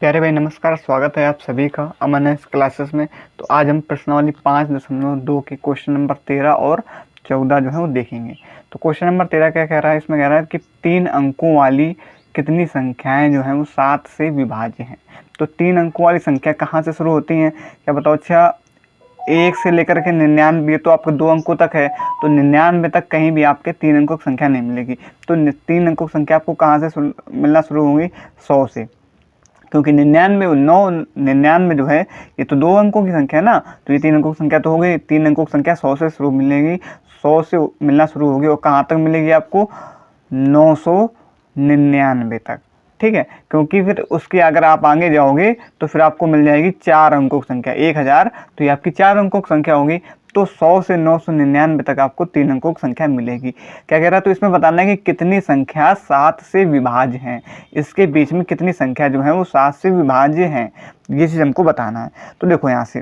प्यारे भाई नमस्कार, स्वागत है आप सभी का अमन है क्लासेस में। तो आज हम प्रश्नावली 5.2 के क्वेश्चन नंबर 13 और 14 जो है वो देखेंगे। तो क्वेश्चन नंबर 13 क्या कह रहा है, इसमें कह रहा है कि 3 अंकों वाली कितनी संख्याएं जो हैं वो 7 से विभाज्य हैं। तो 3 अंकों वाली संख्या कहाँ से शुरू होती हैं, क्या बताओ? अच्छा, 1 से लेकर के 99, तो आपको 2 अंकों तक है, तो 99 तक कहीं भी आपके 3 अंकों की संख्या नहीं मिलेगी। तो 3 अंकों की संख्या आपको कहाँ से मिलना शुरू होगी? 100 से, क्योंकि 99 जो है ये तो 2 अंकों की संख्या है ना, तो ये 3 अंकों की संख्या तो हो गई। 3 अंकों की संख्या 100 से शुरू मिलेगी, 100 से मिलना शुरू होगी और कहाँ तक मिलेगी आपको? 999 तक। ठीक है, क्योंकि फिर उसके अगर आप आगे जाओगे तो फिर आपको मिल जाएगी 4 अंकों की संख्या 1000, तो ये आपकी 4 अंकों की संख्या होगी। तो 100 से 999 तक आपको 3 अंकों की संख्या मिलेगी। क्या कह रहा है? तो इसमें बताना है कि कितनी संख्या 7 से विभाज्य हैं, इसके बीच में कितनी संख्या जो है वो 7 से विभाज्य हैं, ये चीज़ हमको बताना है। तो देखो यहाँ से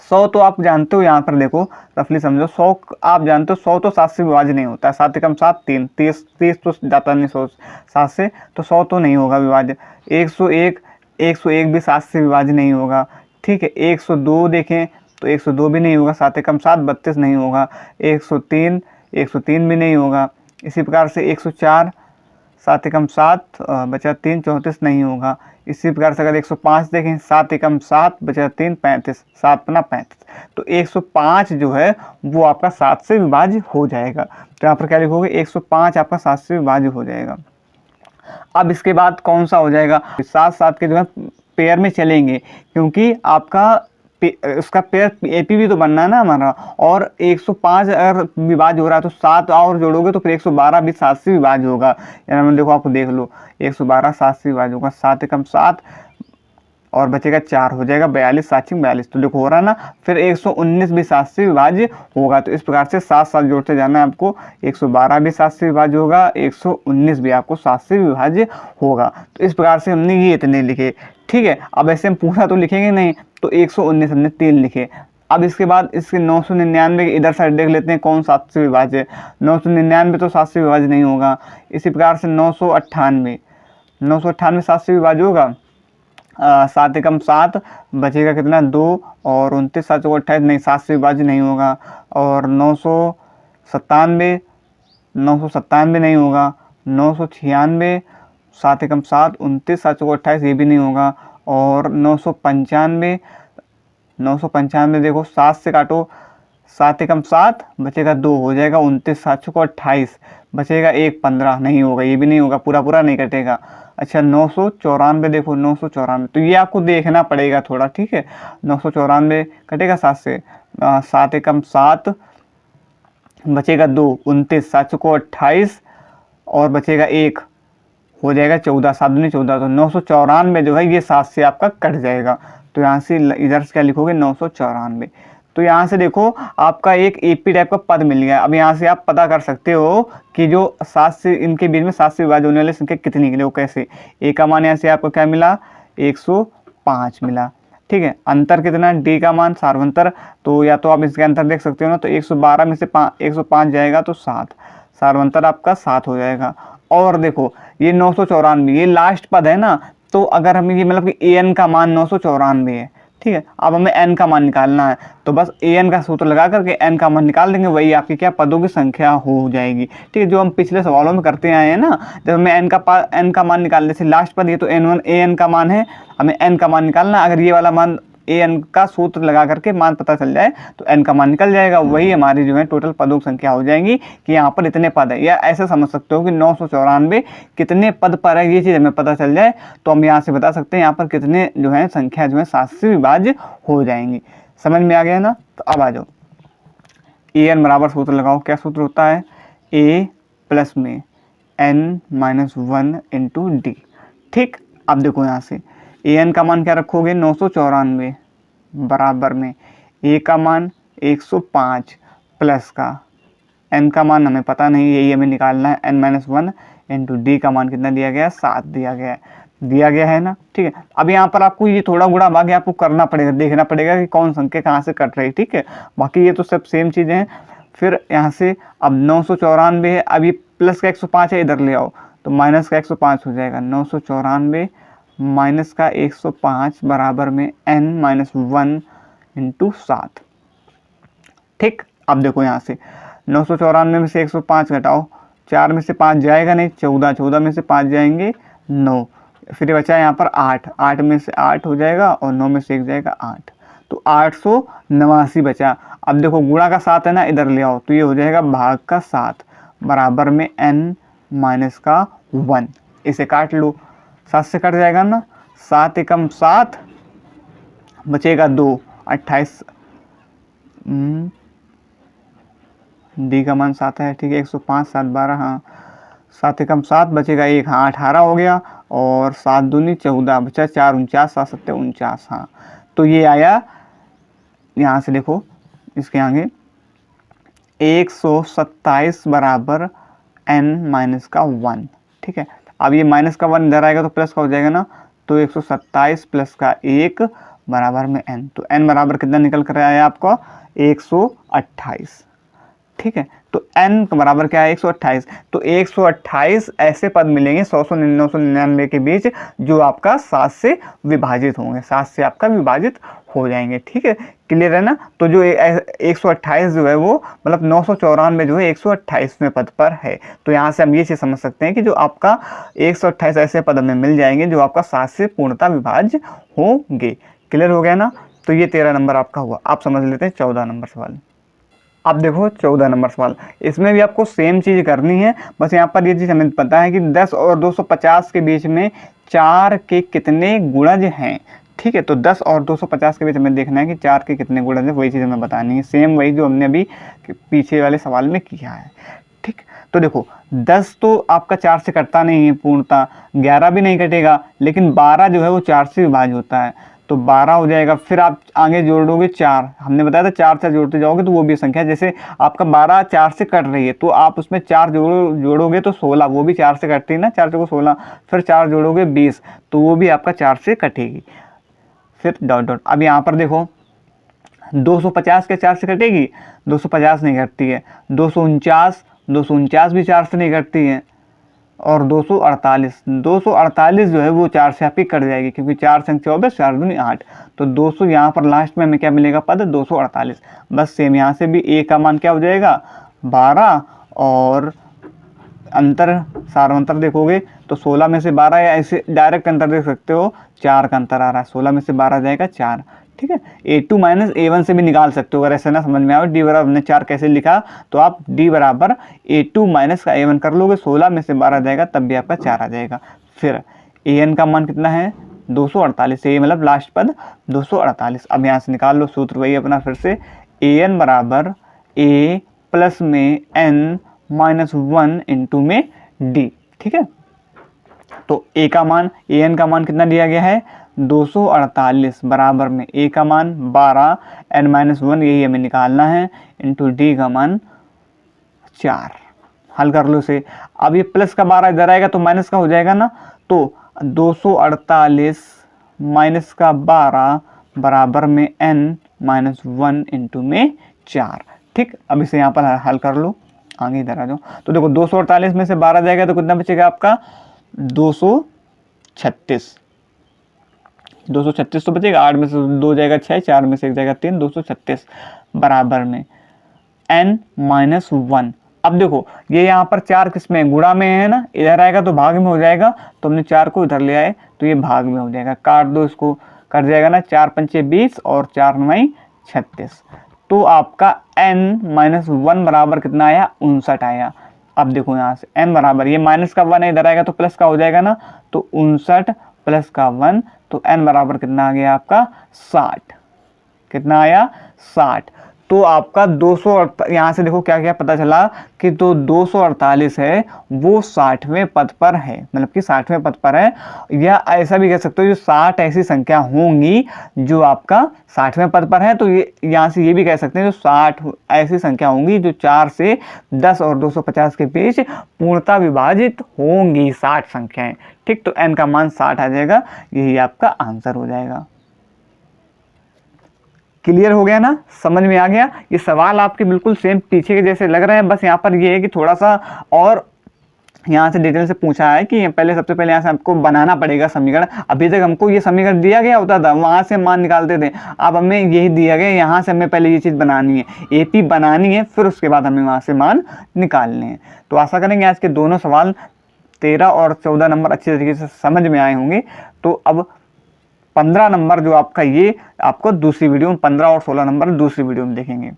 100 तो आप जानते हो, यहाँ पर देखो रफली समझो, 100 आप जानते हो 100 तो 7 से विभाज्य नहीं होता है। 7 एकम 7 3, 30 तो जाता नहीं 100 7 से, तो 100 तो नहीं होगा विभाज्य। 101 भी 7 से विभाज्य नहीं होगा। ठीक है, 102 देखें तो 102 भी नहीं होगा। 7 एकम 7 32 नहीं होगा। 103 भी नहीं होगा। इसी प्रकार से 104, 7 एकम 7 बचा 3 34 नहीं होगा। इसी प्रकार से अगर 105 देखें, 7 एकम 7 बचा 3 35, 7 पना 35, तो 105 जो है वो आपका 7 से विभाज्य हो जाएगा। तो यहाँ पर क्या लिखोगे? 105 आपका 7 से विभाज्य हो जाएगा। अब इसके बाद कौन सा हो जाएगा? 7 के जो है पेयर में चलेंगे, क्योंकि आपका उसका पेयर एपी भी तो बनना है ना हमारा। और 105 अगर विभाज्य हो रहा है तो 7 और जोड़ोगे तो फिर 112 भी 7 से विभाज्य होगा। यानी देखो, आपको देख लो, 112 7 से विभाज्य होगा। 7 एकम 7 और बचेगा 4, हो जाएगा 42, 7 42, तो देखो हो रहा है ना। फिर 119 भी 7 से विभाज्य होगा। तो इस प्रकार से 7 7 जोड़ते जाना है आपको। 112 भी 7 से विभाज्य होगा, 119 भी आपको 7 से विभाज्य होगा। तो इस प्रकार से हमने ये इतने लिखे। ठीक है, अब ऐसे हम पूरा तो लिखेंगे नहीं, तो 119 हमने 3 लिखे। अब इसके बाद इसके 999 इधर साइड देख लेते हैं कौन 7 से विभाज्य है। 999 तो 7 से विभाज्य नहीं होगा। इसी प्रकार से 998 7 से विभाज्य होगा। 7 एकम 7 बचेगा कितना? 2 और 29 7 चौको 28, नहीं 7 से विभाज्य नहीं होगा। और 997 नहीं होगा। 996 7 एकम 7 29 7 चौको 28, ये भी नहीं होगा। और 995 देखो 7 से काटो, 7 एकम 7 बचेगा 2, हो जाएगा 29 7 चौको 28, बचेगा 1 15, नहीं होगा, ये भी नहीं होगा, पूरा नहीं कटेगा। अच्छा, 994 देखो, 994 तो ये आपको देखना पड़ेगा थोड़ा। ठीक है, 994 कटेगा 7 से। 7 एकम 7 बचेगा 2, 29 7 चौको 28 और बचेगा 1, हो जाएगा 14, 7 दूनी 14, तो 994 जो है ये 7 से आपका कट जाएगा। तो यहाँ से इधर से क्या लिखोगे? 994। तो यहाँ से देखो आपका एक एपी टाइप का पद मिल गया। अब यहाँ से आप पता कर सकते हो कि जो 7 से इनके बीच में 7 से विभाज्य होने वाली संख्या कितनी निकली, वो कैसे? ए का मान यहाँ से आपको क्या मिला? 105 मिला। ठीक है, अंतर कितना? डी का मान सार्वंतर, तो या तो आप इसके अंतर देख सकते हो ना, तो 112 में से 105 जाएगा तो 7, सार्वंतर आपका 7 हो जाएगा। और देखो ये 994, ये लास्ट पद है ना, तो अगर हमें ये मतलब कि एन का मान 994 है। ठीक है, अब हमें एन का मान निकालना है, तो बस एन का सूत्र लगा करके एन का मान निकाल देंगे, वही आपकी क्या पदों की संख्या हो जाएगी। ठीक है, जो हम पिछले सवालों में करते आए हैं ना, जब हमें एन का मान निकाल, जैसे लास्ट पद ये तो n1 एन का मान है, हमें एन का मान निकालना। अगर ये वाला मान एन का सूत्र लगा करके मान पता चल जाए तो एन का मान निकल जाएगा, वही हमारी जो है टोटल पदों की संख्या हो जाएगी कि यहाँ पर इतने पद है। या ऐसे समझ सकते हो कि 994 कितने पद पर है, ये चीज़ हमें पता चल जाए तो हम यहाँ से बता सकते हैं यहाँ पर कितने जो है संख्या जो है 7 से विभाज्य हो जाएंगी। समझ में आ गया ना? तो अब आ जाओ, एन बराबर सूत्र लगाओ। क्या सूत्र होता है? ए प्लस में n-1 इंटू डी। ठीक, अब देखो यहाँ से एन का मान क्या रखोगे? 994 बराबर में ए का मान 105 प्लस का एन का मान हमें पता नहीं, यही हमें निकालना है, n-1 इंटू डी का मान कितना दिया गया है? 7 दिया गया है ना। ठीक है, अब यहाँ पर आपको ये थोड़ा गुणा भाग आपको करना पड़ेगा, देखना पड़ेगा कि कौन संख्या कहाँ से कट रही है। ठीक है, बाकी ये तो सब सेम चीज़ें हैं। फिर यहाँ से अब 994 है, अब ये प्लस का 105 है, इधर ले आओ तो माइनस का 105 हो जाएगा। 994 माइनस का 105 बराबर में n-1 इंटू 7। ठीक, अब देखो यहाँ से 994 में से 105 घटाओ, 4 में से 5 जाएगा नहीं, 14, 14 में से 5 जाएंगे 9, फिर बचा यहाँ पर 8, 8 में से 8 हो जाएगा और 9 में से 1 जाएगा 8, तो 889 बचा। अब देखो गुणा का 7 है ना, इधर ले आओ तो ये हो जाएगा भाग का 7 बराबर में n-1। इसे काट लो, 7 से कट जाएगा ना, 7 एकम 7 बचेगा 2, 28 डी का मान 7 है, ठीक है। 105 7 12, हाँ 7 एकम 7 बचेगा 1, हाँ 18 हो गया, और 7 दूनी 14 बचा 4, 49, 7 7 49, हाँ। तो ये आया, यहाँ से देखो इसके आगे 127 बराबर n-1, ठीक है। अब ये माइनस का 1 इधर आएगा तो प्लस का हो जाएगा ना, तो 127 प्लस का 1 बराबर में n, तो n बराबर कितना निकल कर आया आपका 128, ठीक है। तो n का बराबर क्या है 128, तो 128 ऐसे पद मिलेंगे 100 से 999 के बीच जो आपका 7 से विभाजित होंगे, 7 से आपका विभाजित हो जाएंगे, ठीक है। क्लियर है ना। तो जो 128 जो है वो मतलब 994 जो है 128वें पद पर है। तो यहाँ से हम ये चीज़ समझ सकते हैं कि जो आपका 128 ऐसे पद हमें मिल जाएंगे जो आपका 7 से पूर्णतः विभाज्य होंगे। क्लियर हो गया ना। तो ये 13 नंबर आपका हुआ। आप समझ लेते हैं 14 नंबर सवाल। अब देखो 14 नंबर सवाल, इसमें भी आपको सेम चीज़ करनी है, बस यहाँ पर ये चीज़ हमें पता है कि 10 और 250 के बीच में 4 के कितने गुणज हैं, ठीक है। तो 10 और 250 के बीच हमें देखना है कि 4 के कितने गुणज हैं, वही चीज़ हमें बतानी है, सेम वही जो हमने अभी पीछे वाले सवाल में किया है, ठीक। तो देखो 10 तो आपका 4 से कटता नहीं है पूर्णतः, 11 भी नहीं कटेगा, लेकिन 12 जो है वो 4 से विभाज्य होता है, तो 12 हो जाएगा। फिर आप आगे जोड़ोगे 4, हमने बताया था 4 से जोड़ते जाओगे तो वो भी संख्या, जैसे आपका 12 4 से कट रही है तो आप उसमें 4 जोड़ोगे तो 16, वो भी 4 से कटती है ना, 4 को 16, फिर 4 जोड़ोगे 20, तो वो भी आपका 4 से कटेगी। फिर डॉट डॉट। अब यहाँ पर देखो 250 के 4 से कटेगी, 250 नहीं कटती है, 249 भी 4 से नहीं कटती है, और 248 जो है वो 4 से आपकी कट जाएगी, क्योंकि 4 संग 24, 4 दूनी 8, तो 200 यहाँ पर लास्ट में हमें क्या मिलेगा पद 248। बस सेम यहाँ से भी a का मान क्या हो जाएगा 12, और अंतर सारांतर देखोगे तो 16 में से 12, या ऐसे डायरेक्ट अंतर देख सकते हो, 4 का अंतर आ रहा है, 16 में से 12 जाएगा 4, ठीक है। a2 माइनस a1 से भी निकाल सकते हो, अगर ऐसा ना समझ में आए d बराबर हमने 4 कैसे लिखा, तो आप d बराबर a2 माइनस का a1 कर लोगे, 16 में से 12 जाएगा तब भी आपका 4 आ जाएगा। फिर an का मान कितना है 248, ये मतलब लास्ट पद 248। अब यहाँ से निकाल लो सूत्र वही अपना फिर से, an बराबर a प्लस में n-1 इंटू में d, ठीक है। तो a का मान an का मान कितना दिया गया है 248 बराबर में a का मान 12, n-1 यही हमें निकालना है, इंटू d का मान 4। हल कर लो इसे। अब ये प्लस का 12 इधर आएगा तो माइनस का हो जाएगा ना, तो 248 माइनस का 12 बराबर में n-1 इंटू में 4, ठीक। अब इसे यहाँ पर हल कर लो, आगे इधर आ जाओ। तो देखो 248 में से 12 जाएगा तो कितना बचेगा आपका 236 तो बचेगा, 8 में से 2 जाएगा 6, 4 में से 1 जाएगा 3, 236 बराबर में n-1। अब देखो ये यहाँ पर 4 किस में गुणा में है ना, इधर आएगा तो भाग में हो जाएगा, तो हमने 4 को इधर ले आए तो ये भाग में हो जाएगा, काट दो इसको, कट जाएगा ना, 4 पंचे 20 और 4 9 36, तो आपका n-1 बराबर कितना आया 59 आया। अब देखो यहाँ से n बराबर, ये माइनस का 1 है, इधर आएगा तो प्लस का हो जाएगा ना, तो 59 प्लस का 1, तो n बराबर कितना आ गया आपका 60। कितना आया 60। तो आपका 200, यहाँ से देखो क्या क्या पता चला कि तो 248 है वो 60वें पद पर है, मतलब कि 60वें पद पर है, या ऐसा भी कह सकते हो जो 60 ऐसी संख्या होंगी जो आपका 60वें पद पर है। तो ये यहाँ से ये भी कह सकते हैं जो 60 ऐसी संख्या होंगी जो 4 से 10 और 250 के बीच पूर्णतः विभाजित होंगी, 60 संख्याएं, ठीक। तो n का मान 60 आ जाएगा, यही आपका आंसर हो जाएगा। क्लियर हो गया ना, समझ में आ गया। ये सवाल आपके बिल्कुल सेम पीछे के जैसे लग रहे हैं, बस यहाँ पर ये है कि थोड़ा सा और यहाँ से डिटेल से पूछा है कि पहले सबसे पहले यहाँ से आपको बनाना पड़ेगा समीकरण। अभी तक हमको ये समीकरण दिया गया होता था, वहाँ से मान निकालते थे। अब हमें यही दिया गया, यहाँ से हमें पहले ये चीज़ बनानी है, एपी बनानी है, फिर उसके बाद हमें वहाँ से मान निकालने हैं। तो आशा करेंगे आज के दोनों सवाल 13 और 14 नंबर अच्छी तरीके से समझ में आए होंगे। तो अब 15 नंबर जो आपका, ये आपको दूसरी वीडियो में, 15 और 16 नंबर दूसरी वीडियो में देखेंगे।